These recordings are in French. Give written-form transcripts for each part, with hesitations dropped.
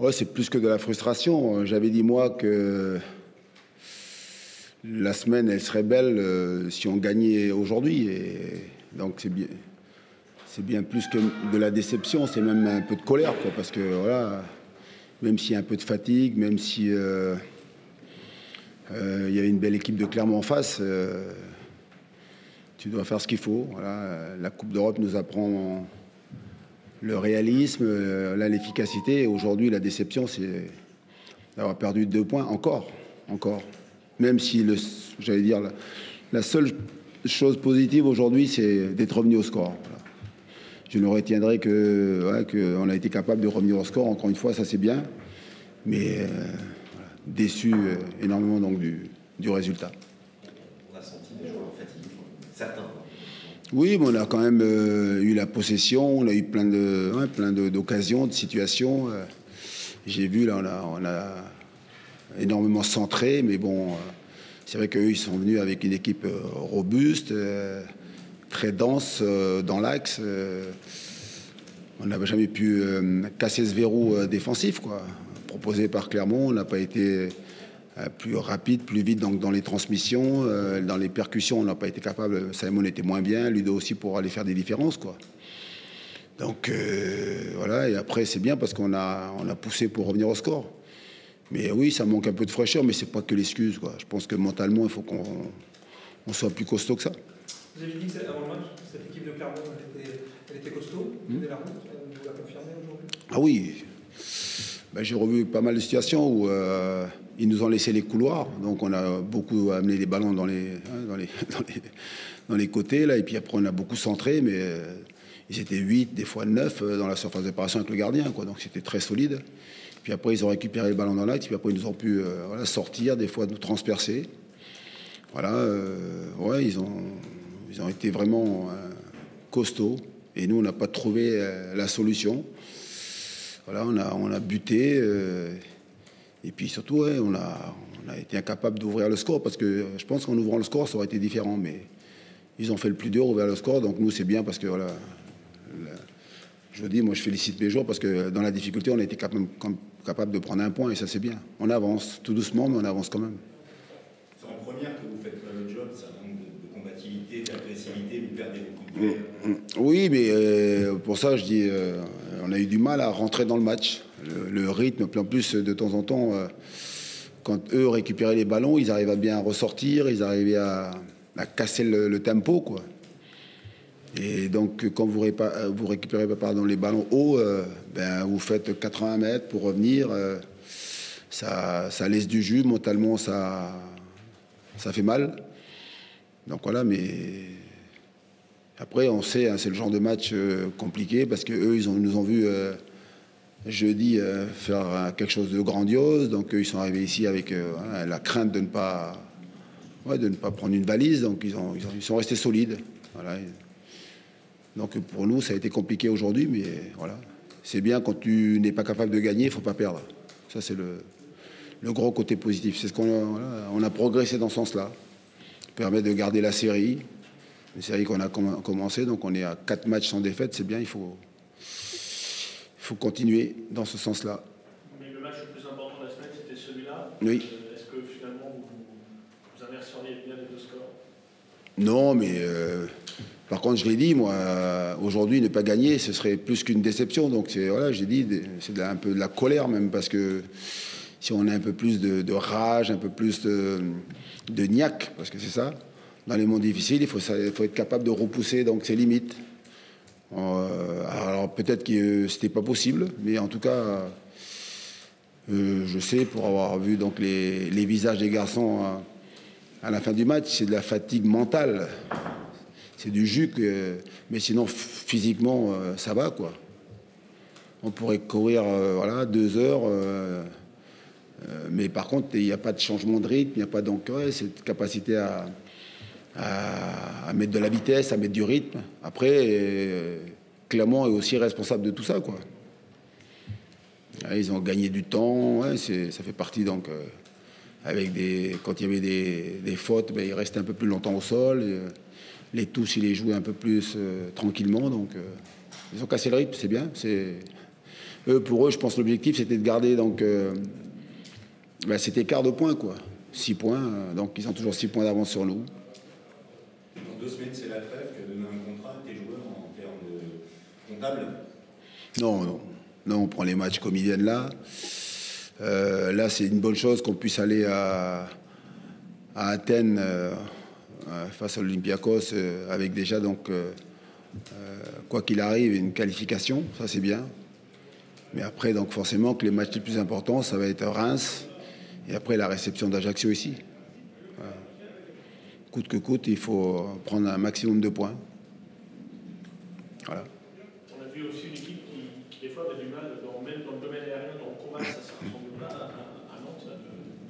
Ouais, c'est plus que de la frustration. J'avais dit, moi, que la semaine, elle serait belle si on gagnait aujourd'hui. Et donc, c'est bien plus que de la déception, c'est même un peu de colère, quoi, parce que, voilà, même s'il y a un peu de fatigue, même si il y a une belle équipe de Clermont en face, tu dois faire ce qu'il faut. Voilà. La Coupe d'Europe nous apprend le réalisme, là, l'efficacité. Et aujourd'hui, la déception, c'est d'avoir perdu 2 points encore. Même si, j'allais dire, la seule chose positive aujourd'hui, c'est d'être revenu au score. Voilà. Je ne retiendrai qu'on a été capable de revenir au score. Encore une fois, ça c'est bien. Mais voilà, déçu énormément donc, du résultat. On a senti des joueurs fatigués, certains. Oui, mais on a quand même eu la possession, on a eu plein d'occasions, de situations. J'ai vu, là, on a énormément centré, mais bon, c'est vrai qu'eux, ils sont venus avec une équipe robuste, très dense dans l'axe. On n'avait jamais pu casser ce verrou défensif, quoi. Proposé par Clermont, on n'a pas été plus rapide, plus vite dans les transmissions, dans les percussions, on n'a pas été capable. Simon était moins bien, Ludo aussi pour aller faire des différences, quoi. Donc voilà, et après c'est bien parce qu'on a poussé pour revenir au score. Mais oui, ça manque un peu de fraîcheur, mais c'est pas que l'excuse, quoi. Je pense que mentalement, il faut qu'on soit plus costaud que ça. Vous avez dit que avant le match, cette équipe de Clermont, elle était costaud, elle tenait la route, vous la confirmez aujourd'hui? Ah oui, ben, j'ai revu pas mal de situations où ils nous ont laissé les couloirs, donc on a beaucoup amené les ballons dans les côtés, là, et puis après on a beaucoup centré, mais ils étaient 8, des fois 9 dans la surface d'opération avec le gardien, quoi, donc c'était très solide. Puis après, ils ont récupéré le ballon dans l'axe. Puis après, ils nous ont pu voilà, sortir, des fois nous transpercer. Voilà, ouais, ils ont été vraiment costauds. Et nous, on n'a pas trouvé la solution. Voilà, on a buté. Et puis surtout, ouais, on a été incapable d'ouvrir le score. Parce que je pense qu'en ouvrant le score, ça aurait été différent. Mais ils ont fait le plus dur, ouvrir le score. Donc nous, c'est bien parce que voilà. Je vous dis, moi, je félicite mes joueurs parce que dans la difficulté, on a été capable de prendre un point et ça, c'est bien. On avance tout doucement, mais on avance quand même. C'est en première que vous faites le job, ça manque de combativité, d'agressivité, vous perdez beaucoup de points. Oui, mais pour ça, je dis, on a eu du mal à rentrer dans le match. Le rythme, puis en plus, de temps en temps, quand eux récupéraient les ballons, ils arrivaient à bien ressortir, ils arrivaient à casser le tempo, quoi. Et donc, quand vous récupérez les ballons hauts, ben, vous faites 80 mètres pour revenir. Ça laisse du jus. Mentalement, ça fait mal. Donc voilà, mais après, on sait, hein, c'est le genre de match compliqué parce qu'eux, nous ont vu jeudi faire quelque chose de grandiose. Donc, ils sont arrivés ici avec la crainte de ne pas prendre une valise. Donc, ils sont restés solides. Voilà. Donc pour nous, ça a été compliqué aujourd'hui, mais voilà. C'est bien quand tu n'es pas capable de gagner, il ne faut pas perdre. Ça, c'est le gros côté positif. C'est ce on a progressé dans ce sens-là. Ça permet de garder la série. Une série qu'on a commencé, donc on est à 4 matchs sans défaite, c'est bien, il faut continuer dans ce sens-là. Mais le match le plus important de la semaine, c'était celui-là. Oui. Est-ce que finalement, vous inverseriez bien les deux scores? Non, mais... par contre, je l'ai dit, moi, aujourd'hui, ne pas gagner, ce serait plus qu'une déception. Donc, voilà, j'ai dit, c'est un peu de la colère même, parce que si on a un peu plus de rage, un peu plus de niaque, parce que c'est ça, dans les mondes difficiles, il faut être capable de repousser donc ses limites. Alors, peut-être que c'était pas possible, mais en tout cas, je sais, pour avoir vu donc les visages des garçons à la fin du match, c'est de la fatigue mentale. C'est du jus, mais sinon, physiquement, ça va, quoi. On pourrait courir 2 heures, mais par contre, il n'y a pas de changement de rythme, il n'y a pas cette capacité à mettre de la vitesse, à mettre du rythme. Après, Clermont est aussi responsable de tout ça, quoi. Ils ont gagné du temps, ça fait partie, donc... quand il y avait des fautes, ben, ils restaient un peu plus longtemps au sol. Les touches, ils les jouaient un peu plus tranquillement. Donc, ils ont cassé le rythme, c'est bien. Pour eux, je pense que l'objectif, c'était de garder donc, cet écart de points, quoi. 6 points, donc ils ont toujours 6 points d'avance sur nous. Dans 2 semaines, c'est la trêve. Tu as donné un contrat à tes joueurs en termes de comptable? Non, on prend les matchs comme ils viennent là. Là, c'est une bonne chose qu'on puisse aller à Athènes face à l'Olympiakos avec déjà, donc, quoi qu'il arrive, une qualification. Ça, c'est bien. Mais après, donc, forcément, que les matchs les plus importants, ça va être Reims et après la réception d'Ajaccio ici. Coûte que coûte, il faut prendre un maximum de points. Voilà. On a vu aussi une équipe qui des fois avait du mal, même dans le domaine aérien, dans le combat, ça ne ressemble pas à Nantes, ça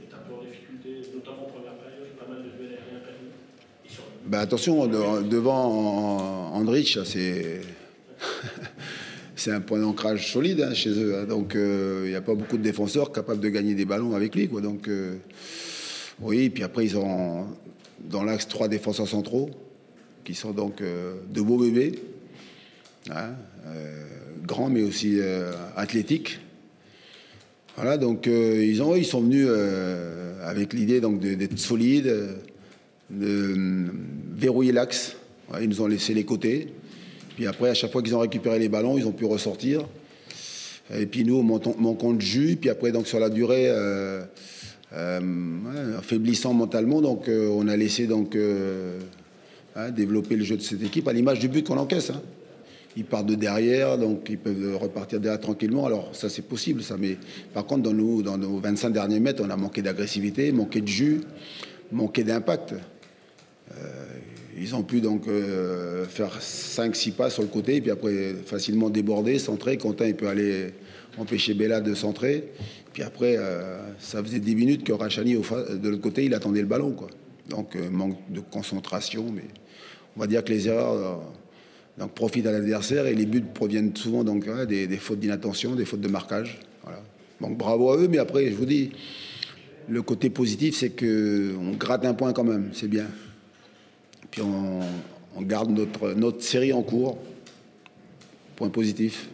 est un peu en difficulté, notamment en première période, pas mal de duels aériens perdus. Attention, devant Andrich, c'est c'est un point d'ancrage solide chez eux. Hein, donc il n'y a pas beaucoup de défenseurs capables de gagner des ballons avec lui, quoi. Donc oui, puis après ils ont dans l'axe 3 défenseurs centraux qui sont donc de beaux bébés. Hein, grand mais aussi athlétique. Voilà, donc ils sont venus avec l'idée donc d'être solides, de verrouiller l'axe. Ouais, ils nous ont laissé les côtés. Puis après, à chaque fois qu'ils ont récupéré les ballons, ils ont pu ressortir. Et puis nous, manquons de jus. Puis après, donc sur la durée, faiblissant mentalement, donc on a laissé donc développer le jeu de cette équipe à l'image du but qu'on encaisse. Hein. Ils partent de derrière, donc ils peuvent repartir derrière tranquillement. Alors ça, c'est possible, ça. Mais par contre, dans nos 25 derniers mètres, on a manqué d'agressivité, manqué de jus, manqué d'impact. Ils ont pu donc faire 5-6 pas sur le côté, et puis après facilement déborder, centrer. Quentin, il peut aller empêcher Bella de centrer. Puis après, ça faisait 10 minutes que Rachani, de l'autre côté, il attendait le ballon, quoi. Donc manque de concentration, mais on va dire que les erreurs donc profitent à l'adversaire et les buts proviennent souvent donc des fautes d'inattention, des fautes de marquage. Voilà. Donc bravo à eux, mais après, je vous dis, le côté positif, c'est qu'on gratte un point quand même, c'est bien. Puis on garde notre série en cours. Point positif.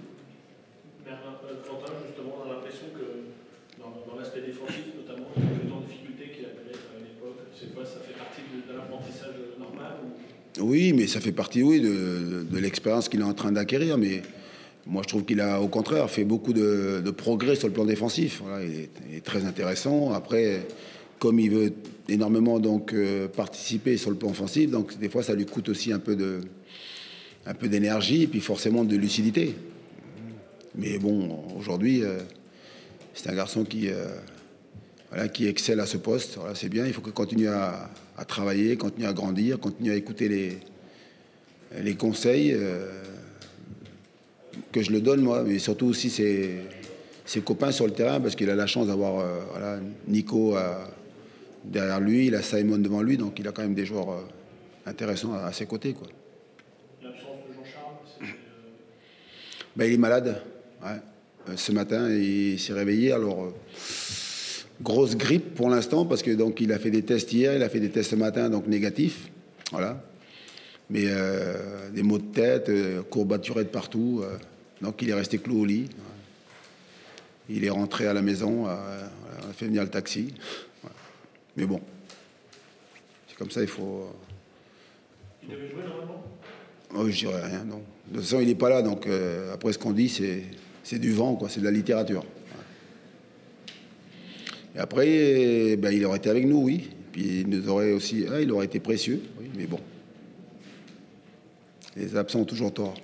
Quentin, justement, on a l'impression que dans l'aspect défensif, notamment, il y a plus en difficulté qu'il a pu être à une époque. Cette fois, ça fait partie de l'apprentissage normal ou... Oui, mais ça fait partie, oui, de l'expérience qu'il est en train d'acquérir. Mais moi, je trouve qu'il a, au contraire, fait beaucoup de progrès sur le plan défensif. Voilà, il est très intéressant. Après, comme il veut énormément donc participer sur le plan offensif, donc des fois ça lui coûte aussi un peu d'énergie et puis forcément de lucidité. Mais bon, aujourd'hui, c'est un garçon qui excelle à ce poste. Voilà, c'est bien. Il faut qu'il continue à travailler, continue à grandir, continue à écouter les conseils que je le donne moi, mais surtout aussi ses copains sur le terrain, parce qu'il a la chance d'avoir Nico derrière lui, il a Simon devant lui, donc il a quand même des joueurs intéressants à ses côtés, quoi. L'absence de Jean-Charles, il est malade. Ouais. Ce matin, il s'est réveillé. Alors, grosse grippe pour l'instant, parce que donc il a fait des tests hier, il a fait des tests ce matin, donc négatifs. Voilà. Mais des maux de tête, courbaturés de partout. Donc il est resté cloué au lit. Ouais. Il est rentré à la maison, on a fait venir le taxi. Ouais. Mais bon, c'est comme ça, il faut... Il devait jouer normalement ? Oh, je dirais rien, non. De toute façon, il n'est pas là, donc après ce qu'on dit, c'est du vent, quoi, c'est de la littérature. Ouais. Et après, il aurait été avec nous, oui. Puis il nous aurait aussi... il aurait été précieux, oui, mais bon. Les absents ont toujours tort.